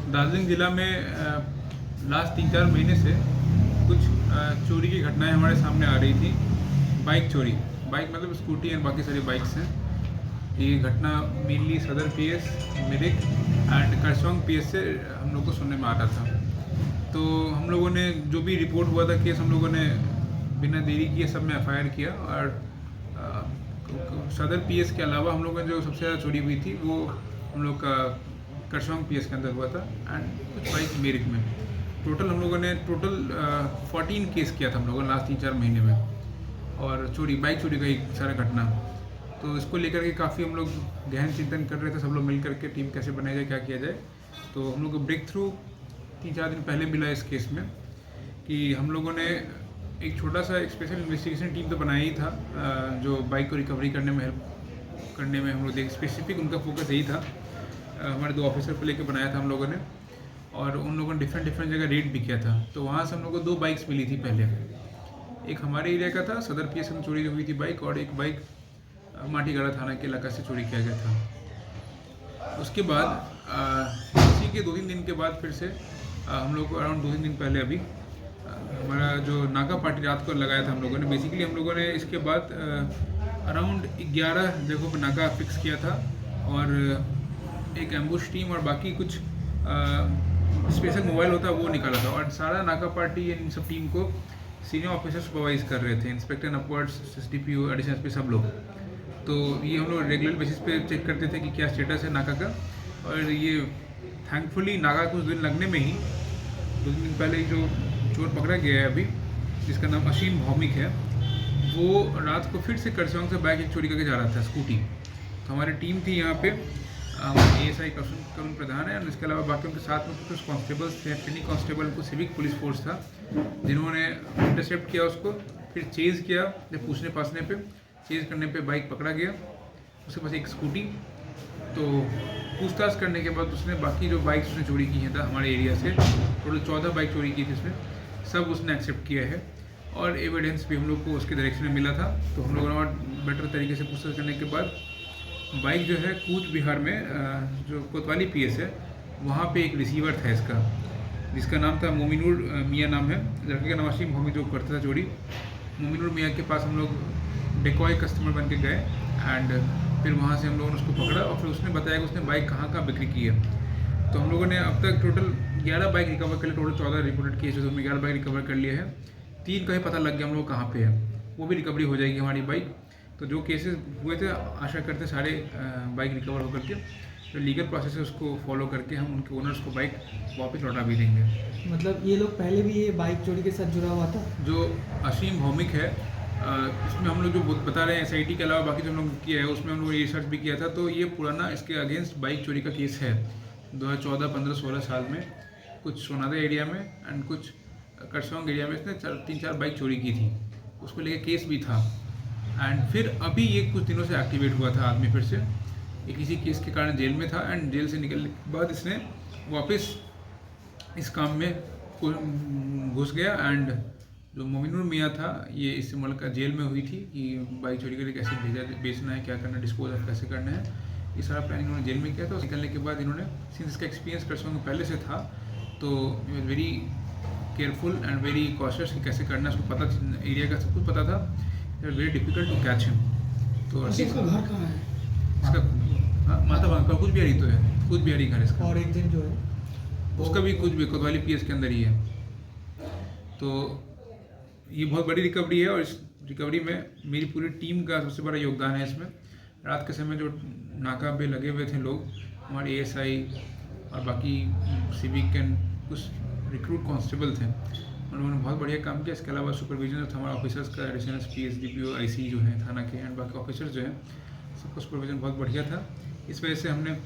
दार्जिलिंग ज़िला में लास्ट 3-4 महीने से कुछ चोरी की घटनाएं हमारे सामने आ रही थी। बाइक चोरी, बाइक मतलब स्कूटी एंड बाकी सारी बाइक्स हैं। ये घटना मेनली सदर PS, Mirik and Karsog PS से हम लोग को सुनने में आ रहा था। तो हम लोगों ने जो भी रिपोर्ट हुआ था केस, हम लोगों ने बिना देरी किए सब में एफआईआर किया। और सदर पीएस के अलावा हम लोगों ने जो सबसे ज़्यादा चोरी हुई थी वो हम लोग का करसोग पीएस के अंदर हुआ था एंड कुछ बाइक मिरिक में। टोटल हम लोगों ने 14 केस किया था हम लोगों ने लास्ट 3-4 महीने में। और चोरी, बाइक चोरी का एक सारा घटना। तो इसको लेकर के काफ़ी हम लोग गहन चिंतन कर रहे थे, सब लोग मिल करके टीम कैसे बनाई जाए, क्या किया जाए। तो हम लोग को ब्रेक थ्रू 3-4 दिन पहले मिला इस केस में कि हम लोगों ने एक छोटा सा एक स्पेशल इन्वेस्टिगेशन टीम तो बनाया ही था, जो बाइक को रिकवरी करने में हेल्प करने में हम लोग स्पेसिफिक उनका फोकस यही था। हमारे 2 ऑफिसर को लेकर बनाया था हम लोगों ने, और उन लोगों ने डिफरेंट जगह रेड भी किया था। तो वहाँ से हम लोग को 2 बाइक्स मिली थी पहले। एक हमारे एरिया का था, सदर पीएस में चोरी हुई थी बाइक, और एक बाइक माटीगढ़ा थाना के इलाका से चोरी किया गया था। उसके बाद इसी के 2-3 दिन के बाद फिर से हम लोग को अराउंड 2-3 दिन पहले अभी हमारा जो नाका पार्टी रात को लगाया था हम लोगों ने। बेसिकली हम लोगों ने इसके बाद अराउंड 11 जगहों पर नाका फिक्स किया था, और एक एम्बुश टीम और बाकी कुछ स्पेशल मोबाइल होता है वो निकाला था। और सारा नाका पार्टी इन सब टीम को सीनियर ऑफिसर सुपरवाइज कर रहे थे, inspector upwards, SDPO, additional SP, सब लोग। तो ये हम लोग रेगुलर बेसिस पे चेक करते थे कि क्या स्टेटस है नाका का। और ये थैंकफुली नाका कुछ दिन लगने में ही 2 दिन पहले ही जो चोर पकड़ा गया है अभी, जिसका नाम असीम भौमिक है, वो रात को फिर से करसोग से बाइक एक चोरी करके जा रहा था, स्कूटी। तो हमारी टीम थी यहाँ पे, एएसआई करुण प्रधान है, और इसके अलावा बाकी उनके साथ में कुछ कांस्टेबल्स थे, ट्रेनिंग कांस्टेबल, कुछ सिविक पुलिस फोर्स था, जिन्होंने इंटरसेप्ट किया उसको, फिर चेज़ किया। जब पूछने पाछने पे चेज़ करने पे बाइक पकड़ा गया, उसके पास एक स्कूटी। तो पूछताछ करने के बाद उसने बाकी जो बाइक्स उसने चोरी की हैं था हमारे एरिया से, टोटल 14 बाइक चोरी की थी उसने, सब उसने एक्सेप्ट किया है। और एविडेंस भी हम लोग को उसके डायरेक्शन में मिला था। तो हम लोगों ने और बेटर तरीके से पूछताछ करने के बाद बाइक जो है कूच बिहार में जो कोतवाली पीएस है, वहाँ पे एक रिसीवर था इसका, जिसका नाम था मोमिनुर मियाँ नाम है, लड़के का नाम असीम भौमिक जो करता था चोरी। मोमिनुर मियाँ के पास हम लोग डेकॉय कस्टमर बन के गए, एंड फिर वहाँ से हम लोगों ने उसको पकड़ा, और फिर उसने बताया कि उसने बाइक कहाँ बिक्री की है। तो हम लोगों ने अब तक टोटल 11 बाइक रिकवर कर लिए। टोटल 14 रिपोर्टेड केसेस में 11 बाइक रिकवर कर लिए हैं। 3 का ही पता लग गया हम लोग कहाँ पे है, वो भी रिकवरी हो जाएगी हमारी बाइक। तो जो केसेस हुए थे, आशा करते सारे बाइक रिकवर होकर के जो लीगल प्रोसेस है उसको फॉलो करके हम उनके ओनर्स को बाइक वापस लौटा भी देंगे। मतलब ये लोग पहले भी ये बाइक चोरी के साथ जुड़ा हुआ था? जो असीम भौमिक है, इसमें हम लोग जो बता रहे हैं एसआईटी के अलावा बाकी जो हम लोग किया है, उसमें हम लोग रिसर्च भी किया था। तो ये पुराना इसके अगेंस्ट बाइक चोरी का केस है 2014, 15, 16 साल में, कुछ सोनादा एरिया में एंड कुछ करसोग एरिया में इसने 3-4 बाइक चोरी की थी, उसको लेके केस भी था। एंड फिर अभी ये कुछ दिनों से एक्टिवेट हुआ था आदमी, फिर से ये किसी केस के कारण जेल में था, एंड जेल से निकलने के बाद इसने वापस इस काम में घुस गया। एंड जो मोमिनुर मियाँ था, ये इससे मुलाकात जेल में हुई थी कि बाइक चोरी करके कैसे बेचना है, क्या करना है, डिस्पोज ऑफ कैसे करना है, ये सारा प्लान इन्होंने जेल में किया था। निकलने के बाद इन्होंने, सिंस इसका एक्सपीरियंस करसोग पहले से था, तो very careful and very cautious कि कैसे करना है, उसको पता, एरिया का सब कुछ पता था। Very difficult to catch him. तो इसका घर कहाँ है? इसका माता भांग का कुछ बिहारी तो है, कुछ बिहारी घर इसका। और एक दिन जो है उसका भी कुछ भी कोतवाली पीएस के अंदर ही है। तो ये बहुत बड़ी रिकवरी है, और इस रिकवरी में मेरी पूरी टीम का सबसे बड़ा योगदान है। इसमें रात के समय जो नाका पे लगे हुए थे लोग, हमारे एएसआई और बाकी सिविक एंड कुछ रिक्रूट कांस्टेबल थे, उन्होंने बहुत बढ़िया काम किया। इसके अलावा सुपरविजन था हमारा ऑफिसर्स का, एडिशनल एसपी, एसडीपीओ, आईसी जो है थाना के, एंड बाकी ऑफिसर्स जो हैं, सबका सुपरविजन बहुत बढ़िया था। इस वजह से हमने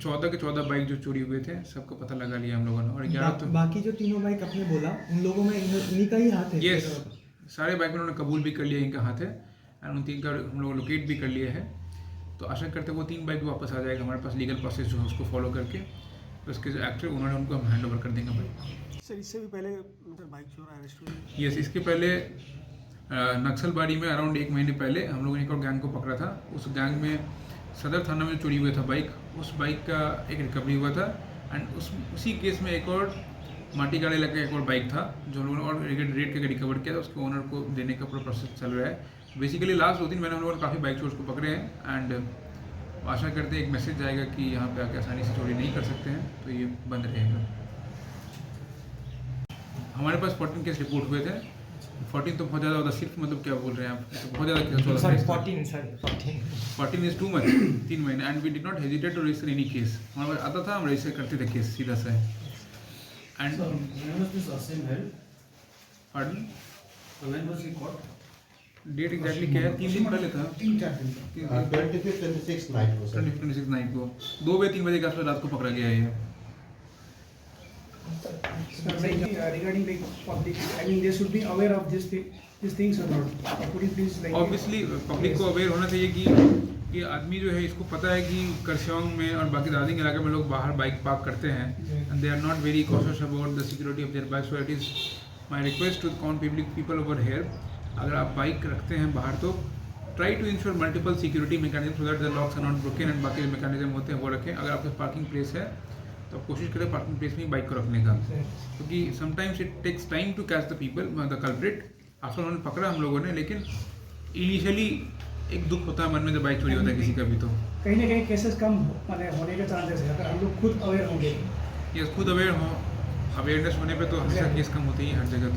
14 के 14 बाइक जो चोरी हुए थे सबका पता लगा लिया हम लोगों ने। और 11 तो बाकी जो तीनों बाइक आपने बोला, उन लोगों में इन्हीं का ही हाथ है? यस, सारे बाइक में उन्होंने कबूल भी कर लिया इनका हाथ है, एंड उन 3 का हम लोग लोकेट भी कर लिया है। तो आशा करते हैं वो 3 बाइक वापस आ जाएगा हमारे पास, लीगल प्रोसेस जो है उसको फॉलो करके। तो उसके जो एक्टर उन्होंने उनको हम हैंड ओवर कर देंगे बाइक। सर, इससे भी पहले बाइक चोर अरेस्ट हुई? यस, इसके पहले नक्सलबाड़ी में अराउंड 1 महीने पहले हम लोगों ने एक और गैंग को पकड़ा था। उस गैंग में सदर थाना में चोरी हुआ था बाइक, उस बाइक का एक रिकवरी हुआ था। एंड उसी केस में एक और माटी गाड़ी लगा एक और बाइक था जो हम लोगों ने और रेट करके रिकवर किया था, उसके ओनर को देने का पूरा प्रोसेस चल रहा है। बेसिकली लास्ट 2 दिन मैंने हम लोगों ने काफ़ी बाइक चोर्स को पकड़े हैं एंड आशा करते हैं एक मैसेज आएगा कि यहाँ पे आके आसानी से चोरी नहीं कर सकते हैं, तो ये बंद रहेगा। हमारे पास 14 केस रिपोर्ट हुए थे। 14 तो बहुत ज़्यादा होता, सिर्फ मतलब क्या बोल रहे हैं आप, तो बहुत ज़्यादा केस। 14 इज टू मच, 3 महीने, and we did not hesitate to register any case. हमारे पास आता था, हम रजिस्टर करते थे केस सीधा सा। एंड पार्डन डेट एग्जैक्टली क्या है? 3 दिन पहले था, 25th नाइट को 26 नाइट को 2 या 3 बजे के आसपास रात को पकड़ा गया है ये। Regarding the public, I mean, they should be aware of these things or not? Could you please like? Obviously public को अवेयर होना चाहिए कि ये आदमी जो है, इसको पता है कि करसोंग में और बाकी दार्जिलिंग इलाके में लोग बाहर बाइक पार्क करते हैं and they are not very cautious about the security of their bike. So it is my request to common people over here, अगर आप बाइक रखते हैं बाहर तो try to ensure multiple security mechanism so that the locks are not broken and बाकी mechanism होते हैं वो रखें। अगर आपके पार्किंग प्लेस है तो आप कोशिश करें पार्किंग प्लेस में ही बाइक को रखने का, क्योंकि sometimes it takes time to catch the people the culprit. After उन्होंने पकड़ा हम लोगों ने, लेकिन इनिशियली एक दुख होता है मन में जब बाइक चोरी होता है किसी का भी। तो कहीं ना कहीं केसेस कम होने के चांसेस है अगर हम लोग खुद अवेयर होंगे। ये खुद अवेयर हो, अवेयरनेस होने पे तो हमेशा केस कम होते ही हर जगह।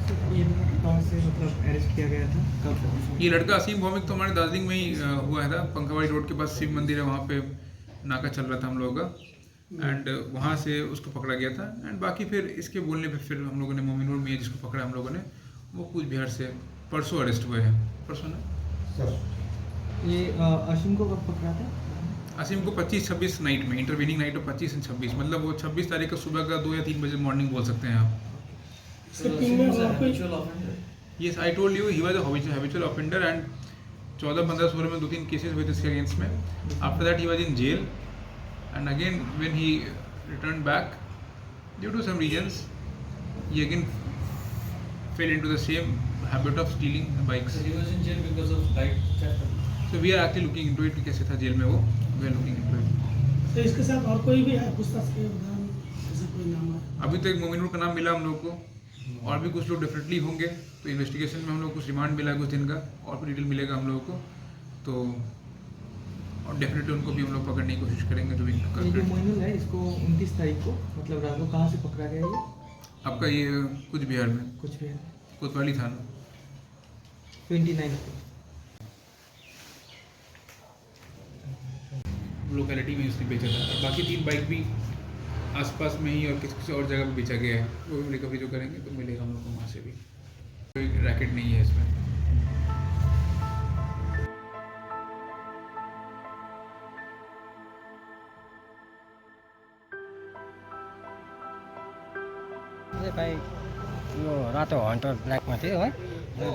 तो ये कौन से मतलब अरेस्ट किया गया था कब? ये लड़का असीम भौमिक तो हमारे दार्जिलिंग में ही हुआ था। पंखावाड़ी रोड के पास शिव मंदिर है, वहाँ पे नाका चल रहा था हम लोगों का एंड वहाँ से उसको पकड़ा गया था। एंड बाकी फिर इसके बोलने पे फिर हम लोगों ने मोमिनुर मियाँ जिसको पकड़ा हम लोगों ने, वो कूच बिहार से परसों अरेस्ट हुए हैं। परसों ना ये असीम को कब पकड़ा था? असीम को 25-26 नाइट में, इंटरवीनिंग नाइट ऑफ 25 और 26, मतलब वो 26 तारीख को सुबह का 2 या 3 बजे मॉर्निंग बोल सकते हैं आप। Yes, I told you he was a habitual offender and 14-15-16 में 2-3 केसेस हुए थे इसके अगेंस्ट में। After that he was in jail and again when he returned back due to some reasons he again fell into the same habit of stealing bikes. He was in jail because of bike theft. So we are actually looking into it कि कैसे था jail में वो, we are looking into it। तो इसके साथ और कोई भी है पूछताछ के दौरान ऐसा कोई नाम है? अभी तो एक मोमिनुर का नाम मिला हम लोग को, और भी कुछ लोग डेफिनेटली होंगे। तो इन्वेस्टिगेशन में हम लोग कुछ रिमांड मिला कुछ दिन का, और भी डिटेल मिलेगा हम लोगों को, तो और डेफिनेटली उनको भी हम लोग पकड़ने की कोशिश करेंगे। जो भी ये जो मोइनुल है इसको 29 तारीख को मतलब रात को कहाँ से पकड़ा गया ये? आपका ये कुछ बिहार में कुछ भी कोतवाली थाना 29 को लोकेलिटी में उसने बेचा था। बाकी 3 बाइक भी आसपास में ही और किसी और जगह पे बेचा गया है, वो भी रिकवरी जो करेंगे तो मिलेगा हम लोग को वहाँ से भी। कोई रैकेट नहीं है इसमें। बाइक यो रातो हन्टर ब्ल्याकमा थियो है,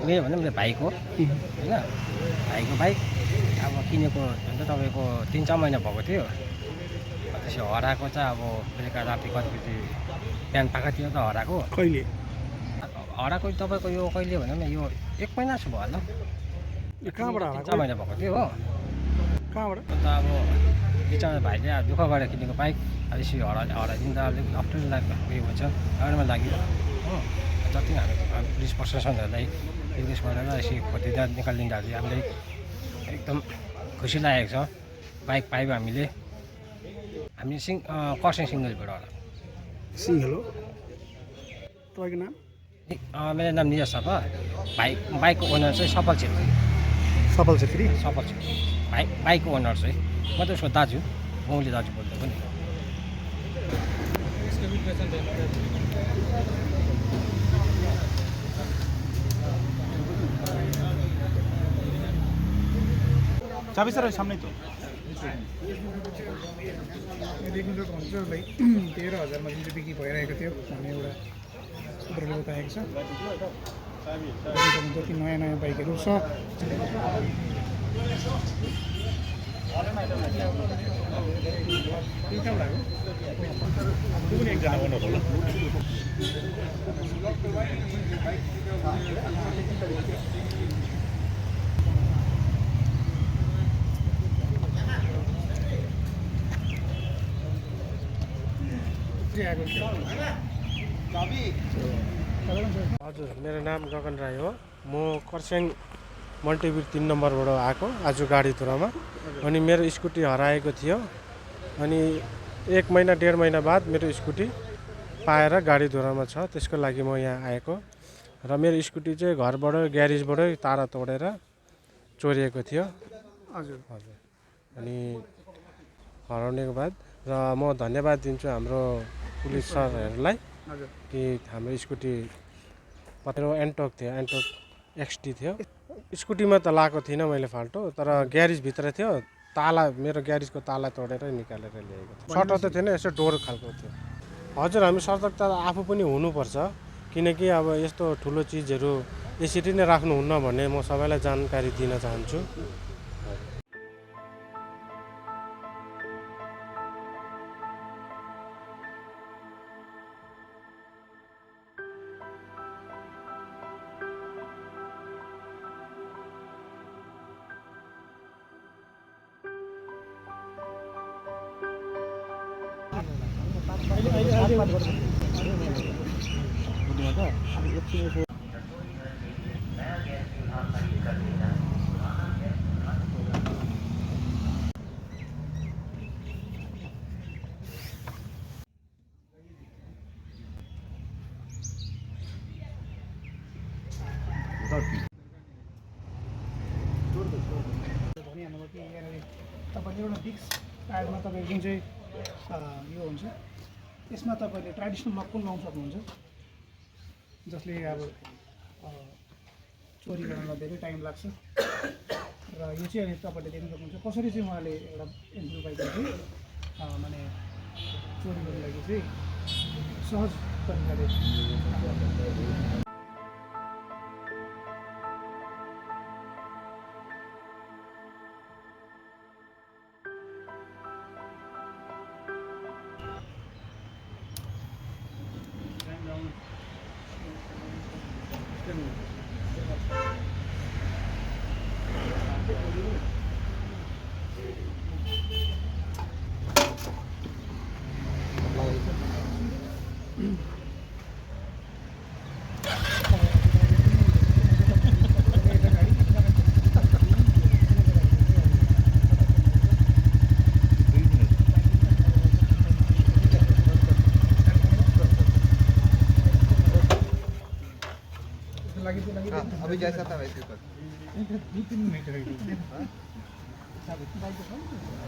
मेरो भन्दा मेरो भाइको होइन, भाइको बाइक अब किनेको झन् तपाईँको 3-4 महिना भएको थियो। त्यसो हराएको चाहिँ अब बेलुका राति कति बजी बिहान पाएको थियो त हराएको। कहिले हराएको तपाईँको यो कहिले भन्दा पनि यो 1 महिना जस्तो भयो होला। कहाँबाट 3-4 महिना भएको थियो हो। कहाँबाट? अन्त अब बिचरा भाइले अब दुःख गरेर किनेको बाइक अब यसरी हराइदिनु त अलिक अप्ठ्यारो लाग्यो, उयो हुन्छ गाडीमा लाग्यो हो। जति हामी पुलिस प्रशासनहरूलाई रिक्वेस्ट गरेर यसरी खोजिदिँदा निकालिदिँदाखेरि हामीलाई एकदम खुसी लागेको छ। बाइक पायौँ हामीले खरसाङ सिङ्गलबाट होला। सिंहल हो तपाईँको नाम? मेरो नाम निरज थापा। बाइकको ओनर चाहिँ सफल छेत्री। सफल छेत्री? सफल छेत्री बाइकको ओनर चाहिँ म त उसको दाजु, गाउँले दाजु बोल्दा पनि। चाबी सर सामने तो देख्नु सक्नुहुन्छ भाइ 13,000मा जुन चाहिँ बिक्री भइरहेको थियो भन्ने एउटा सूत्रले बताएको छ। जति नयाँ नयाँ बाइकहरू छ एकजना ओनर होला। चाहिँ आएको थियो हजुर मेरो नाम गगन राई हो म कर्सियङ मल्टिभिट 3 नम्बरबाट आएको आज गाडीधुरामा अनि मेरो स्कुटी हराएको थियो अनि 1 महिना 1.5 महिना बाद मेरो स्कुटी पाएर गाडीधुरामा छ त्यसको लागि म यहाँ आएको र मेरो स्कुटी चाहिँ घरबाट ग्यारेजबाट तारा तोडेर चोरिएको थियो हजुर हजुर अनि हराउनेको बाद र म धन्यवाद दिन्छु हाम्रो पुलिस सरहरूलाई हजुर कि हाम्रो स्कुटी पत्रो एन्टोक थियो एन्टोक एक्सटी थियो स्कुटीमा त लाएको थिइनँ मैले फाल्टो तर ग्यारेजभित्र थियो ताला मेरो ग्यारेजको ताला तोडेर निकालेर ल्याएको थियो सटर त थिएन यसो डोर खालको थियो हजुर हामी सतर्कता आफू पनि हुनुपर्छ किनकि अब यस्तो ठुलो चिजहरू यसरी नै राख्नुहुन्न भन्ने म सबैलाई जानकारी दिन चाहन्छु भनिहाल्नु कि यहाँनिर तपाईँले एउटा फिक्स टायरमा तपाईँको जुन चाहिँ यो हुन्छ यसमा तपाईँले ट्रेडिसनल लक पनि लाउन सक्नुहुन्छ जसले अब चोरी गर्नलाई धेरै टाइम लाग्छ र यो चाहिँ अहिले तपाईँले देख्न सक्नुहुन्छ कसरी चाहिँ उहाँले एउटा एन्ड्रोइड बाइकलाई चाहिँ माने चोरी गर्नु लागि चाहिँ सहज तरिकाले अभी जैसा था वैसे कर 2-3 मिनट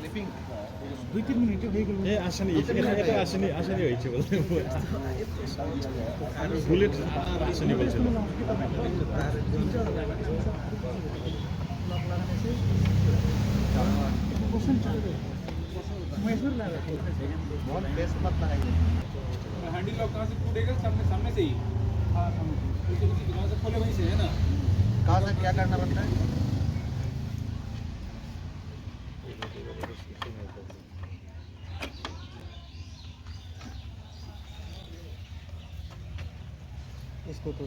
लिपिंग 2-3 मिनट হয়ে গেল আসেনি এটা আসেনি হয়েছে বলতে বুলেট আসেনি বলছিল बहुत बेस्ट मत लगाइए हैंडल लॉक कहाँ से टूटेगा सामने से ही हाँ दरवाजा खोले वहीं से है ना कहाँ से क्या करना पड़ता है इसको तो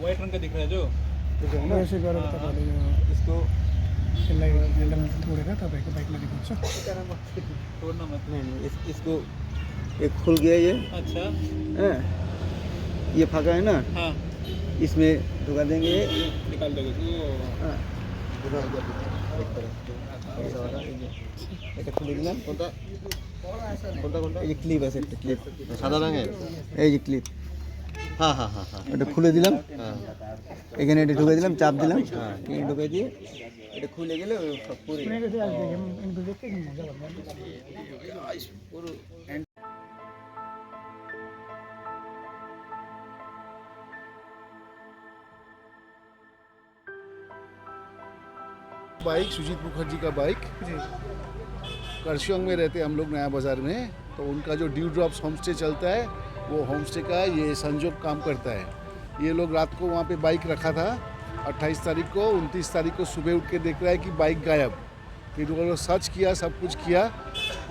व्हाइट रंग का दिख रहा है जो ऐसे गरेर तपाईँले इसको यसलाई ह्यान्डल तोडेर तपाईँको बाइकमा दिनुहुन्छ तोड़ना मत इसको एक खुल गया ये अच्छा हैं? ये फंका है ना हाँ इसमें ढुका देंगे निकाल दोगे हाँ। এটা খুলে দিলাম কোনটা কোনটা কোনটা এই যে ক্লিপ আছে একটা ক্লিপ সাদা রঙের এই যে ক্লিপ হ্যাঁ হ্যাঁ হ্যাঁ হ্যাঁ এটা খুলে দিলাম হ্যাঁ এখানে এটা ঢুকে দিলাম চাপ দিলাম হ্যাঁ এখানে ঢুকে দিয়ে এটা খুলে গেলে সব পুরো পুরো बाइक सुजीत मुखर्जी का बाइक करशियोंग में रहते हम लोग नया बाज़ार में तो उनका जो ड्यू ड्रॉप्स होम स्टे चलता है वो होम स्टे का ये संजोग काम करता है ये लोग रात को वहाँ पे बाइक रखा था 28 तारीख को 29 तारीख को सुबह उठ के देख रहा है कि बाइक गायब फिर वो लोग सर्च किया सब कुछ किया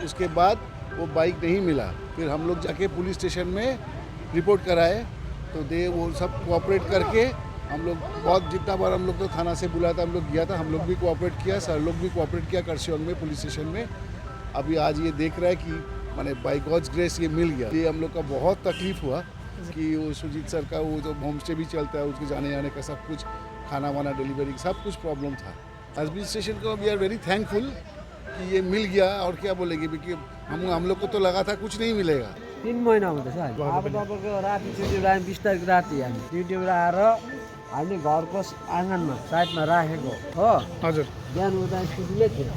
उसके बाद वो बाइक नहीं मिला फिर हम लोग जाके पुलिस स्टेशन में रिपोर्ट कराए तो वो सब कोऑपरेट करके हम लोग बहुत जितना बार हम लोग तो थाना से बुलाया था हम लोग गया था हम लोग भी कोऑपरेट किया सर लोग भी कोऑपरेट किया करशियोंग में पुलिस स्टेशन में अभी आज ये देख रहा है कि माने बाय गॉड्स ग्रेस ये मिल गया। ये हम लोग का बहुत तकलीफ हुआ कि वो सुजीत सर का वो जो होम स्टे भी चलता है उसके जाने आने का सब कुछ, खाना वाना डिलीवरी सब कुछ प्रॉब्लम था। एडमिनिस्ट्रेशन को वी आर वेरी थैंकफुल कि ये मिल गया। और क्या बोलेंगे क्योंकि हम लोग को तो लगा था कुछ नहीं मिलेगा। 3 महिना हुँदैछ अहिले। अब तपाईँको राति ड्युटीबाट आयो 20 तारिक राति हामी ड्युटीबाट आएर हामीले घरको आँगनमा साइडमा राखेको हो। हजुर बिहान उता स्कुटीमै थियो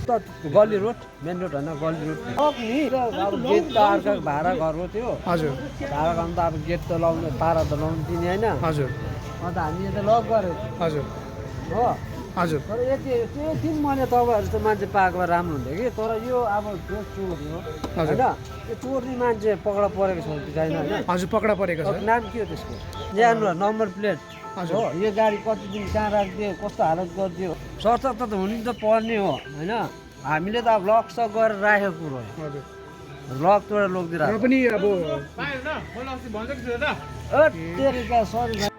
त गल्ली रोड, मेन रोड होइन गल्ली रोड। नि अब गेट त अर्काको भाडा घरको थियो। हजुर भाडा घरमा त अब गेट त लाउनु पारा त लाउनु दिने होइन। हजुर अन्त हामीले त लक गरेको हजुर हो। हजुर तर यति 3 महिना तपाईँहरू जस्तो मान्छे पाएको भए राम्रो हुन्थ्यो कि। तर यो अब जो चोरी हो होइन, यो चोर्ने मान्छे पक्रा परेको छ कि छैन होइन। हजुर पक्रा परेको छ। नाम के हो त्यसको? ल्याउनु नम्बर प्लेट हो। यो गाडी कति दिन कहाँ राखिदियो, कस्तो हालत गरिदियो, सतर्क त हुनु त पर्ने हो होइन। हामीले त अब लक सक गरेर राखेको कुरो हो। हजुर लक तोडेर लगिदिएर र पनि अब सरी